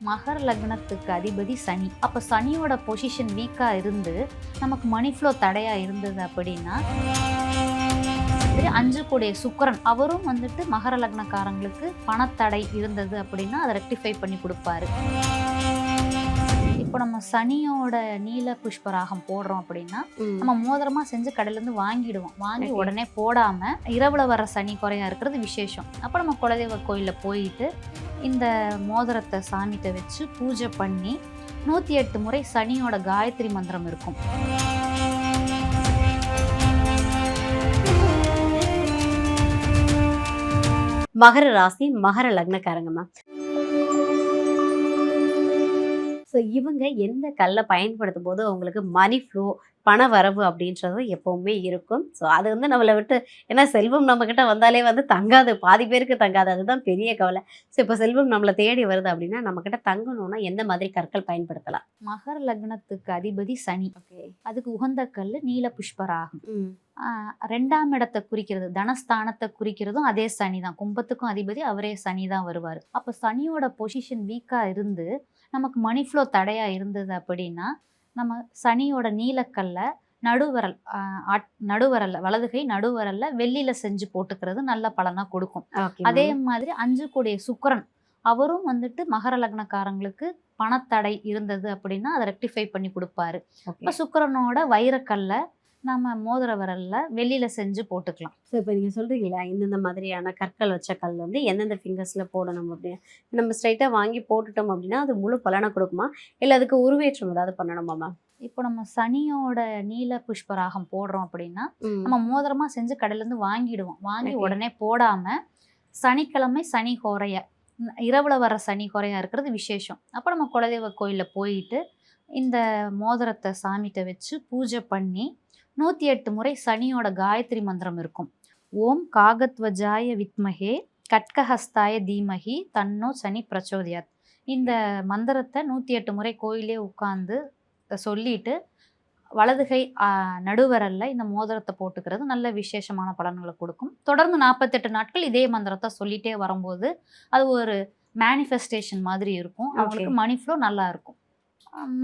மகர லக்னத்துக்கு அதிபதி சனி. அப்போ சனியோட பொசிஷன் வீக்கா இருந்து நமக்கு மணி ஃப்ளோ தடையா இருந்தது அப்படின்னா, அஞ்சு கூடிய சுக்கிரன் அவரும் வந்துட்டு மகர லக்னக்காரங்களுக்கு பணத்தடை இருந்தது அப்படின்னா அதை ரெக்டிஃபை பண்ணி கொடுப்பாரு. இப்போ நம்ம சனியோட நீல புஷ்பராகம் போடுறோம் அப்படின்னா நம்ம மோதிரமா செஞ்சு கடையில இருந்து வாங்கிடுவோம். வாங்கி உடனே போடாம இரவுல வர சனி குறையா இருக்கிறது விசேஷம். அப்போ நம்ம குலதெய்வ கோயில்ல போயிட்டு இந்த மோதிரத்தை சாமிகிட்ட வச்சு பூஜை பண்ணி 108 முறை சனியோட காயத்ரி மந்திரம் இருக்கும். மகர ராசி மகர லக்னக்காரங்கம்மா. ஸோ இவங்க எந்த கல்லை பயன்படுத்தும் போது அவங்களுக்கு மணி ஃப்ளோ பண வரவு அப்படின்றது எப்பவுமே இருக்கும். ஸோ அது நம்மளை விட்டு, ஏன்னா செல்வம் நம்மக்கிட்ட வந்தாலே தங்காது, பாதி பேருக்கு தங்காது, அதுதான் பெரிய கவலை. ஸோ இப்போ செல்வம் நம்மளை தேடி வருது அப்படின்னா நம்மக்கிட்ட தங்கணும்னா எந்த மாதிரி கற்கள் பயன்படுத்தலாம்? மகர லக்னத்துக்கு அதிபதி சனி. அதுக்கு உகந்த கல் நீல புஷ்பராகும். 2ஆம் இடத்தை குறிக்கிறது, தனஸ்தானத்தை குறிக்கிறதும் அதே சனி தான். கும்பத்துக்கும் அதிபதி அவரே சனி தான் வருவார். அப்போ சனியோட பொசிஷன் வீக்கா இருந்து நமக்கு மணி ஃப்ளோ தடையா இருந்தது அப்படின்னா நம்ம சனியோட நீலக்கல்ல நடுவரல்ல வலதுகை நடுவரல்ல வெள்ளியில செஞ்சு போட்டுக்கிறது நல்ல பலனா கொடுக்கும். அதே மாதிரி 5 கூடிய சுக்கிரன் அவரும் வந்துட்டு மகர லக்னக்காரங்களுக்கு பணத்தடை இருந்தது அப்படின்னா அதை ரெக்டிஃபை பண்ணி கொடுப்பாரு. இப்போ சுக்கிரனோட வைரக்கல்ல நம்ம மோதிர விரல்ல வெளியில செஞ்சு போட்டுக்கலாம். ஸோ இப்போ நீங்கள் சொல்கிறீங்களா இந்தந்த மாதிரியான கற்கள் வச்ச கல் எந்தெந்த ஃபிங்கர்ஸில் போடணும் அப்படின்னு நம்ம ஸ்ட்ரைட்டாக வாங்கி போட்டுட்டோம் அப்படின்னா அது முழு பலனை கொடுக்குமா, இல்லை அதுக்கு உருவேற்றம் ஏதாவது பண்ணணுமா? இப்போ நம்ம சனியோட நீல புஷ்பராகம் போடுறோம் அப்படின்னா நம்ம மோதிரமா செஞ்சு கடையில இருந்து வாங்கிடுவோம். வாங்கி உடனே போடாம சனிக்கிழமை சனி குறைய இரவுல வர சனி குறையா இருக்கிறது விசேஷம். அப்போ நம்ம குலதெய்வ கோயிலில் போயிட்டு இந்த மோதிரத்தை சாமிகிட்ட வச்சு பூஜை பண்ணி 108 முறை சனியோட காயத்ரி மந்திரம் இருக்கும். ஓம் காகத்வஜாய வித்மகே கட்கஹஸ்தாய தீமகி தன்னோ சனி பிரச்சோதயாத். இந்த மந்திரத்தை 108 முறை கோயிலே உட்கார்ந்து சொல்லிட்டு வலதுகை நடுவரல்ல இந்த மோதிரத்தை போட்டுக்கிறது நல்ல விசேஷமான பலன்களை கொடுக்கும். தொடர்ந்து 48 நாட்கள் இதே மந்திரத்தை சொல்லிட்டே வரும்போது அது ஒரு மேனிஃபெஸ்டேஷன் மாதிரி இருக்கும். அவங்களுக்கு மணி ஃப்ளோ நல்லா இருக்கும்.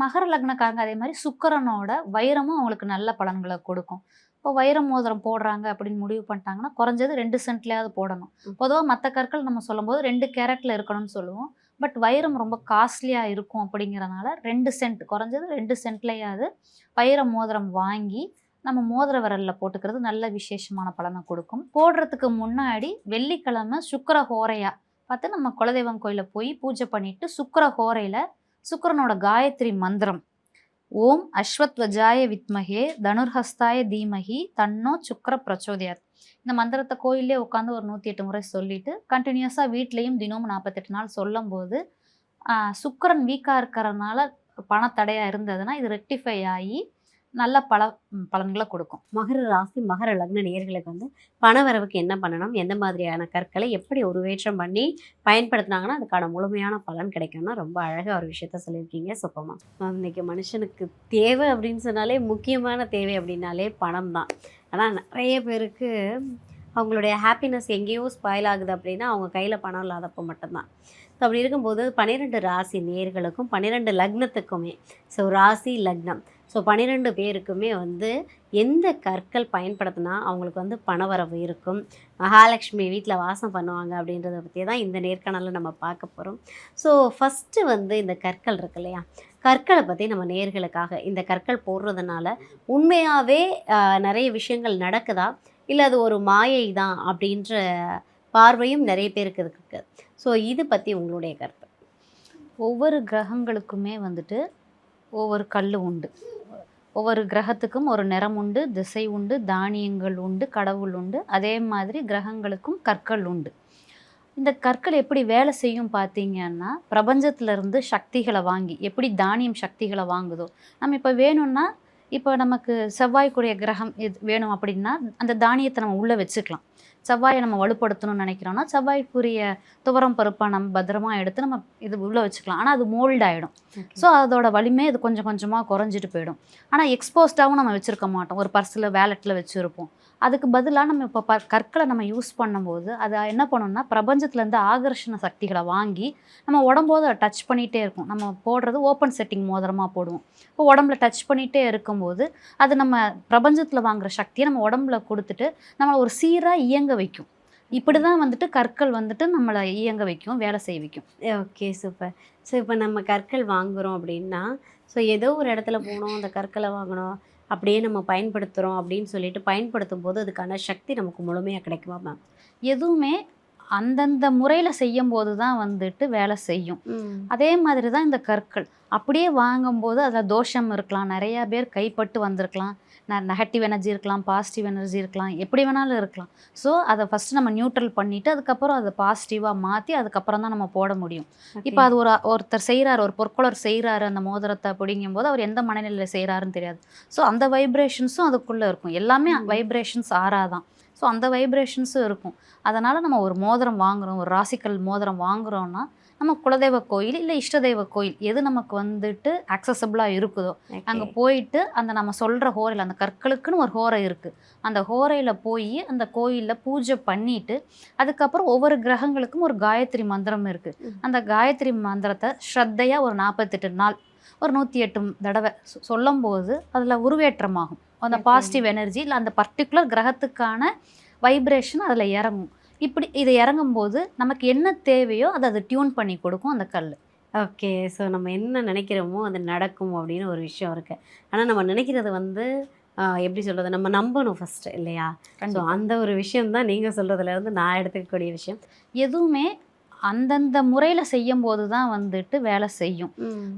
மகர லக்னக்காரங்க அதே மாதிரி சுக்கிரனோட வைரமும் அவங்களுக்கு நல்ல பலன்களை கொடுக்கும். இப்போ வைர மோதிரம் போடுறாங்க அப்படின்னு முடிவு பண்ணிட்டாங்கன்னா குறைஞ்சது 2 சென்ட்லையாவது போடணும். பொதுவாக மற்ற கற்கள் நம்ம சொல்லும்போது 2 கேரட்ல இருக்கணும்னு சொல்லுவோம். பட் வைரம் ரொம்ப காஸ்ட்லியாக இருக்கும் அப்படிங்கிறனால 2 சென்ட், குறைஞ்சது 2 சென்ட்லையாவது வைர மோதிரம் வாங்கி நம்ம மோதிர விரலில் போட்டுக்கிறது நல்ல விசேஷமான பலனை கொடுக்கும். போடுறதுக்கு முன்னாடி வெள்ளிக்கிழமை சுக்கிர ஹோரையா பார்த்து நம்ம குலதெய்வம் கோயிலில் போய் பூஜை பண்ணிட்டு சுக்கிர ஹோரையில் சுக்கிரனோட காயத்ரி மந்திரம் ஓம் அஸ்வத்வஜாய வித்மகே தனுர்ஹஸ்தாய தீமகி தன்னோ சுக்கிர பிரச்சோதயாத். இந்த மந்திரத்தை கோயிலே உட்காந்து ஒரு 108 முறை சொல்லிட்டு கண்டினியூஸாக வீட்லேயும் தினமும் 48 நாள் சொல்லும் போது சுக்கிரன் வீக்காக இருக்கிறதுனால பணத்தடையாக இருந்ததுன்னா இது ரெக்டிஃபை ஆகி நல்ல பலன்களை கொடுக்கும். மகர ராசி மகர லக்ன நேயர்களுக்கு பணவரவுக்கு என்ன பண்ணணும், எந்த மாதிரியான கற்களை எப்படி உருவேற்றம் பண்ணி பயன்படுத்தினாங்கன்னா அதுக்கான முழுமையான பலன் கிடைக்கும்னா ரொம்ப அழகாக ஒரு விஷயத்த சொல்லியிருக்கீங்க. சுப்பமா, இன்னைக்கு மனுஷனுக்கு தேவை அப்படின்னு சொன்னாலே, முக்கியமான தேவை அப்படின்னாலே பணம் தான். ஆனால் நிறைய பேருக்கு அவங்களுடைய ஹாப்பினஸ் எங்கேயோ ஸ்பாயில் ஆகுது அப்படின்னா அவங்க கையில் பணம் இல்லாதப்போ மட்டும்தான். ஸோ அப்படி இருக்கும்போது 12 ராசி நேயர்களுக்கும் 12 லக்னத்துக்குமே, ஸோ ராசி லக்னம், ஸோ 12 பேருக்குமே எந்த கற்கள் பயன்படுத்தினா அவங்களுக்கு பணவரவு இருக்கும், மகாலட்சுமி வீட்டில் வாசம் பண்ணுவாங்க அப்படின்றத பற்றி தான் இந்த நேர்காணலில் நம்ம பார்க்க போகிறோம். ஸோ ஃபஸ்ட்டு இந்த கற்கள் இருக்கு இல்லையா, கற்களை பற்றி நம்ம நேயர்களுக்காக, இந்த கற்கள் போடுறதுனால உண்மையாகவே நிறைய விஷயங்கள் நடக்குதா, இல்லை அது ஒரு மாயை தான் அப்படின்ற பார்வையும் நிறைய பேருக்கு இருக்கு. ஸோ இது பற்றி உங்களுடைய கருத்து? ஒவ்வொரு கிரகங்களுக்குமே ஒவ்வொரு கல் உண்டு. ஒவ்வொரு கிரகத்துக்கும் ஒரு நிறம் உண்டு, திசை உண்டு, தானியங்கள் உண்டு, கடவுள் உண்டு. அதே மாதிரி கிரகங்களுக்கும் கற்கள் உண்டு. இந்த கற்கள் எப்படி வேலை செய்யும் பார்த்தீங்கன்னா, பிரபஞ்சத்திலிருந்து சக்திகளை வாங்கி, எப்படி தானியம் சக்திகளை வாங்குதோ, நம்ம இப்போ வேணும்னா, இப்போ நமக்கு செவ்வாய்க்குரிய கிரகம் வேணும் அப்படின்னா அந்த தானியத்தை நம்ம உள்ளே வச்சுக்கலாம். செவ்வாயை நம்ம வலுப்படுத்தணும்னு நினைக்கிறோம்னா செவ்வாய்க்குரிய துவரம் பருப்பை நம்ம பத்திரமா எடுத்து நம்ம இது உள்ளே வச்சுக்கலாம். ஆனால் அது மோல்ட் ஆகிடும். ஸோ அதோட வலிமை இது கொஞ்சம் கொஞ்சமாக குறைஞ்சிட்டு போயிடும். ஆனால் எக்ஸ்போஸ்டாகவும் நம்ம வச்சுருக்க மாட்டோம். ஒரு பர்ஸில் வேலெட்டில் வச்சுருப்போம். அதுக்கு பதிலாக நம்ம இப்போ கற்களை நம்ம யூஸ் பண்ணும்போது அது என்ன பண்ணணும்னா பிரபஞ்சத்துலேருந்து ஆகர்ஷண சக்திகளை வாங்கி நம்ம உடம்போது அதை டச் பண்ணிகிட்டே இருக்கும். நம்ம போடுறது ஓப்பன் செட்டிங் மோதிரமாக போடுவோம். இப்போ உடம்புல டச் பண்ணிகிட்டே இருக்கும்போது அது நம்ம பிரபஞ்சத்தில் வாங்குகிற சக்தியை நம்ம உடம்புல கொடுத்துட்டு நம்மளை ஒரு சீராக இயங்க வைக்கும். இப்படி தான் வந்துட்டு கற்கள் வந்துட்டு நம்மளை இயங்க வைக்கும், வேலை செய்ய வைக்கும். Okay, super. ஸோ இப்போ நம்ம கற்கள் வாங்குகிறோம் அப்படின்னா, ஸோ ஏதோ ஒரு இடத்துல போனோம், அந்த கற்களை வாங்கினோம், அப்படியே நம்ம பயன்படுத்துகிறோம் அப்படின்னு சொல்லிட்டு பயன்படுத்தும் போது அதுக்கான சக்தி நமக்கு முழுமையாக கிடைக்குமா மேம்? எதுவுமே அந்தந்த முறையில் செய்யும் போது தான் வந்துட்டு வேலை செய்யும். அதே மாதிரி தான் இந்த கற்கள் அப்படியே வாங்கும்போது அதில் தோஷம் இருக்கலாம், நிறையா பேர் கைப்பட்டு வந்திருக்கலாம், நெகட்டிவ் எனர்ஜி இருக்கலாம், பாசிட்டிவ் எனர்ஜி இருக்கலாம், எப்படி வேணாலும் இருக்கலாம். ஸோ அதை ஃபஸ்ட்டு நம்ம நியூட்ரல் பண்ணிவிட்டு அதுக்கப்புறம் அதை பாசிட்டிவாக மாற்றி அதுக்கப்புறம் தான் நம்ம போட முடியும். இப்போ அது ஒருத்தர் செய்கிறாரு, ஒரு பொற்கொலர் செய்கிறாரு அந்த மோதிரத்தை அப்படிங்கும்போது அவர் எந்த மனநிலையில் செய்கிறாருன்னு தெரியாது. ஸோ அந்த வைப்ரேஷன்ஸும் அதுக்குள்ளே இருக்கும். எல்லாமே வைப்ரேஷன்ஸ் ஆறாதான். ஸோ அந்த வைப்ரேஷன்ஸும் இருக்கும். அதனால் நம்ம ஒரு மோதிரம் வாங்குகிறோம், ஒரு ராசிக்கல் மோதிரம் வாங்குகிறோன்னா நம்ம குலதெய்வ கோயில் இல்லை இஷ்டதெய்வ கோயில் எது நமக்கு வந்துட்டு அக்சசபிளாக இருக்குதோ அங்கே போயிட்டு அந்த நம்ம சொல்கிற ஹோரையில் அந்த கற்களுக்குன்னு ஒரு ஹோரை இருக்குது. அந்த ஹோரையில் போய் அந்த கோயிலில் பூஜை பண்ணிவிட்டு அதுக்கப்புறம் ஒவ்வொரு கிரகங்களுக்கும் ஒரு காயத்ரி மந்திரம் இருக்குது. அந்த காயத்ரி மந்திரத்தை ஸ்ரத்தையாக ஒரு 48 நாள் ஒரு 108 தடவை சொல்லும்போது அதில் உருவேற்றமாகும். அந்த பாசிட்டிவ் எனர்ஜி இல்லை அந்த பர்டிகுலர் கிரகத்துக்கான வைப்ரேஷன் அதில் இறங்கும். இப்படி இது இறங்கும்போது நமக்கு என்ன தேவையோ அதை டியூன் பண்ணி கொடுக்கும் அந்த கல். ஓகே. ஸோ நம்ம என்ன நினைக்கிறோமோ அது நடக்கும் அப்படின்னு ஒரு விஷயம் இருக்குது. ஆனால் நம்ம நினைக்கிறது வந்து எப்படி சொல்கிறது, நம்ம நம்பணும் ஃபஸ்ட்டு இல்லையா? ஸோ அந்த ஒரு விஷயம் தான் நீங்கள் சொல்கிறதுலேருந்து நான் எடுத்துக்கக்கூடிய விஷயம். எதுவுமே அந்தந்த முறையில் செய்யும் போது தான் வந்துட்டு வேலை செய்யும்.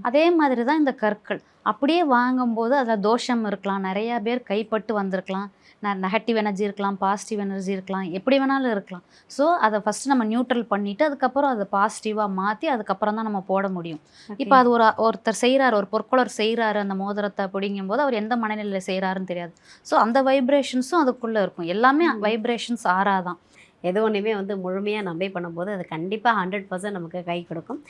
அதே மாதிரி தான் இந்த கற்கள் அப்படியே வாங்கும்போது அதில் தோஷம் இருக்கலாம், நிறையா பேர் கைப்பட்டு வந்திருக்கலாம், நெகட்டிவ் எனர்ஜி இருக்கலாம், பாசிட்டிவ் எனர்ஜி இருக்கலாம், எப்படி வேணாலும் இருக்கலாம். ஸோ அதை ஃபஸ்ட்டு நம்ம நியூட்ரல் பண்ணிவிட்டு அதுக்கப்புறம் அதை பாசிட்டிவாக மாற்றி அதுக்கப்புறம் தான் நம்ம போட முடியும். இப்போ அது ஒருத்தர் செய்கிறாரு, ஒரு பொற்கொலர் செய்கிறாரு அந்த மோதிரத்தை அப்படிங்கும்போது அவர் எந்த மனநிலையில் செய்கிறாருன்னு தெரியாது. ஸோ அந்த வைப்ரேஷன்ஸும் அதுக்குள்ளே இருக்கும். எல்லாமே வைப்ரேஷன்ஸ் ஆறாதான். எது ஒன்றுமே வந்து முழுமையாக நம்பி பண்ணும்போது அது கண்டிப்பாக 100% நமக்கு கை கொடுக்கும்.